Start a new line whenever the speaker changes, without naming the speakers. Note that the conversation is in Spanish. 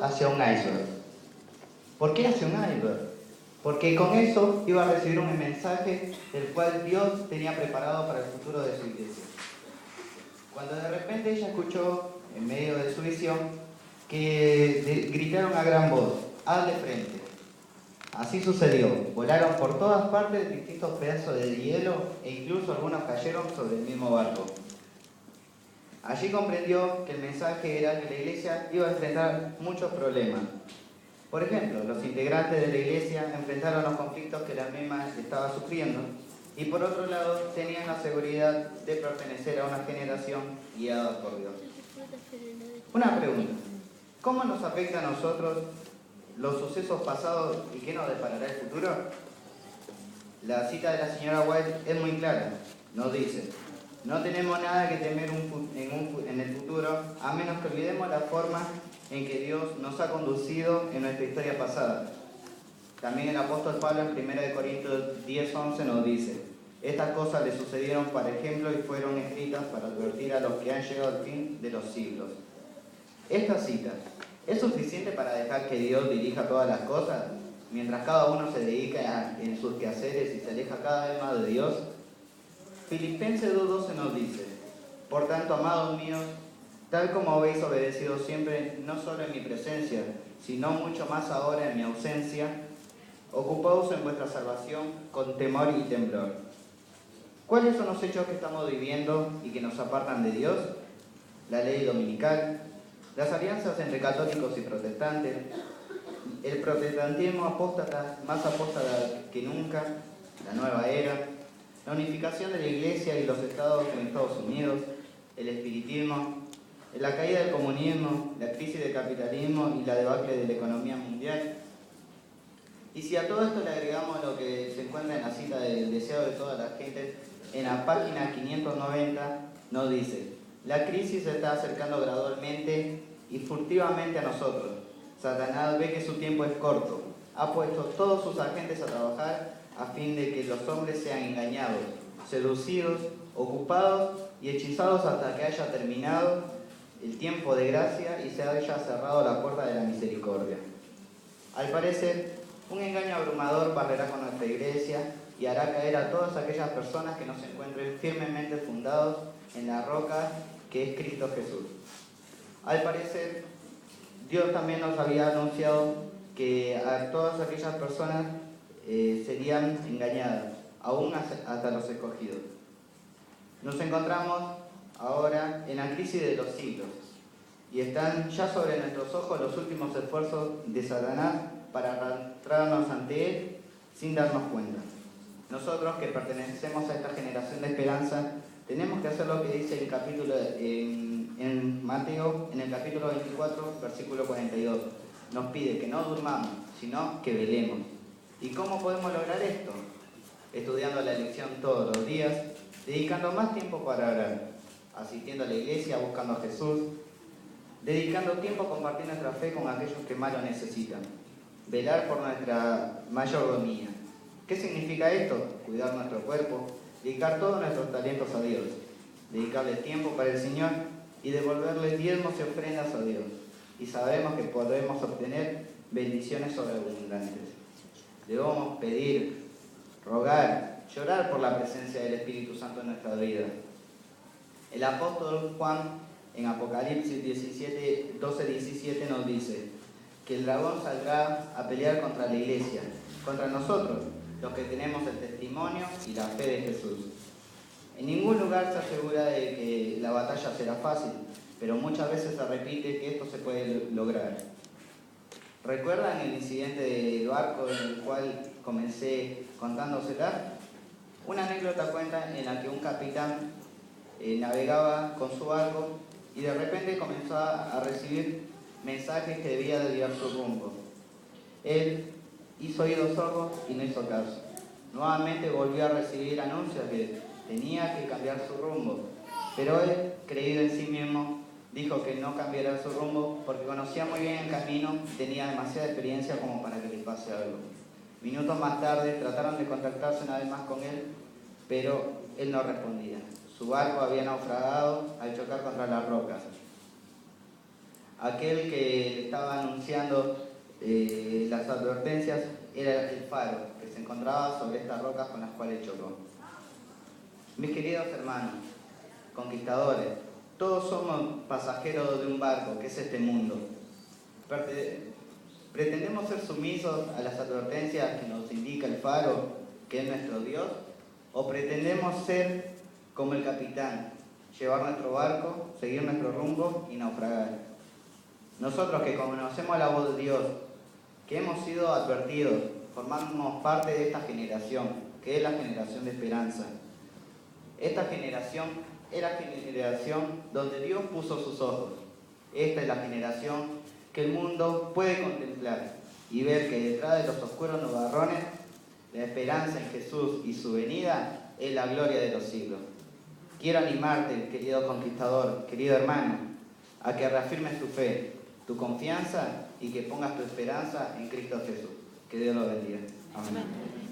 hacia un iceberg. ¿Por qué hacia un iceberg? Porque con eso iba a recibir un mensaje del cual Dios tenía preparado para el futuro de su iglesia. Cuando de repente ella escuchó, en medio de su visión, que gritaron a gran voz: hazle frente. Así sucedió. Volaron por todas partes distintos pedazos de hielo e incluso algunos cayeron sobre el mismo barco. Allí comprendió que el mensaje era que la iglesia iba a enfrentar muchos problemas. Por ejemplo, los integrantes de la iglesia enfrentaron los conflictos que la misma estaba sufriendo y por otro lado tenían la seguridad de pertenecer a una generación guiada por Dios. Una pregunta: ¿cómo nos afecta a nosotros los sucesos pasados y qué nos deparará el futuro? La cita de la señora White es muy clara. Nos dice: no tenemos nada que temer en el futuro, a menos que olvidemos la forma en que Dios nos ha conducido en nuestra historia pasada. También el apóstol Pablo en 1 Corintios 10:11 nos dice: estas cosas le sucedieron para ejemplo y fueron escritas para advertir a los que han llegado al fin de los siglos. Esta cita ¿es suficiente para dejar que Dios dirija todas las cosas, mientras cada uno se dedica en sus quehaceres y se aleja cada vez más de Dios? Filipenses 2:12 nos dice: por tanto, amados míos, tal como habéis obedecido siempre, no solo en mi presencia, sino mucho más ahora en mi ausencia, ocupaos en vuestra salvación con temor y temblor. ¿Cuáles son los hechos que estamos viviendo y que nos apartan de Dios? La ley dominical, las alianzas entre católicos y protestantes, el protestantismo apóstata, más apóstata que nunca, la nueva era, la unificación de la Iglesia y los estados en Estados Unidos, el espiritismo, la caída del comunismo, la crisis del capitalismo y la debacle de la economía mundial. Y si a todo esto le agregamos lo que se encuentra en la cita del deseo de toda la gente, en la página 590 nos dice: la crisis se está acercando gradualmente y furtivamente a nosotros. Satanás ve que su tiempo es corto. Ha puesto todos sus agentes a trabajar a fin de que los hombres sean engañados, seducidos, ocupados y hechizados hasta que haya terminado el tiempo de gracia y se haya cerrado la puerta de la misericordia. Al parecer, un engaño abrumador barrerá con nuestra iglesia y hará caer a todas aquellas personas que no se encuentren firmemente fundados en la roca que es Cristo Jesús. Al parecer, Dios también nos había anunciado que a todas aquellas personas serían engañadas, aún hasta los escogidos. Nos encontramos ahora en la crisis de los siglos y están ya sobre nuestros ojos los últimos esfuerzos de Satanás para arrastrarnos ante él sin darnos cuenta. Nosotros que pertenecemos a esta generación de esperanza tenemos que hacer lo que dice en Mateo, en el capítulo 24, versículo 42. Nos pide que no durmamos, sino que velemos. ¿Y cómo podemos lograr esto? Estudiando la lección todos los días, dedicando más tiempo para orar, asistiendo a la iglesia, buscando a Jesús, dedicando tiempo a compartir nuestra fe con aquellos que más lo necesitan, velar por nuestra mayordomía. ¿Qué significa esto? Cuidar nuestro cuerpo, dedicar todos nuestros talentos a Dios, dedicarle tiempo para el Señor y devolverle diezmos y ofrendas a Dios. Y sabemos que podremos obtener bendiciones sobreabundantes. Debemos pedir, rogar, llorar por la presencia del Espíritu Santo en nuestra vida. El apóstol Juan en Apocalipsis 12:17 nos dice que el dragón saldrá a pelear contra la iglesia, contra nosotros, los que tenemos el testimonio y la fe de Jesús. En ningún lugar se asegura de que la batalla será fácil, pero muchas veces se repite que esto se puede lograr. ¿Recuerdan el incidente del barco en el cual comencé contándosela? Una anécdota cuenta en la que un capitán navegaba con su barco y de repente comenzó a recibir mensajes que debía desviar su rumbo. Él hizo oídos sordos y no hizo caso. Nuevamente volvió a recibir anuncios que tenía que cambiar su rumbo, pero él, creído en sí mismo, dijo que no cambiara su rumbo porque conocía muy bien el camino y tenía demasiada experiencia como para que le pase algo. Minutos más tarde trataron de contactarse una vez más con él, pero él no respondía. Su barco había naufragado al chocar contra las rocas. Aquel que estaba anunciando las advertencias era el faro que se encontraba sobre estas rocas con las cuales chocó. Mis queridos hermanos, conquistadores, todos somos pasajeros de un barco que es este mundo. ¿Pretendemos ser sumisos a las advertencias que nos indica el faro, que es nuestro Dios? ¿O pretendemos ser como el capitán, llevar nuestro barco, seguir nuestro rumbo y naufragar? Nosotros que conocemos la voz de Dios, que hemos sido advertidos, formamos parte de esta generación, que es la generación de esperanza. Esta generación es la generación donde Dios puso sus ojos. Esta es la generación que el mundo puede contemplar y ver que detrás de los oscuros nubarrones, la esperanza en Jesús y su venida es la gloria de los siglos. Quiero animarte, querido conquistador, querido hermano, a que reafirmes tu fe, tu confianza y que pongas tu esperanza en Cristo Jesús. Que Dios lo bendiga. Amén.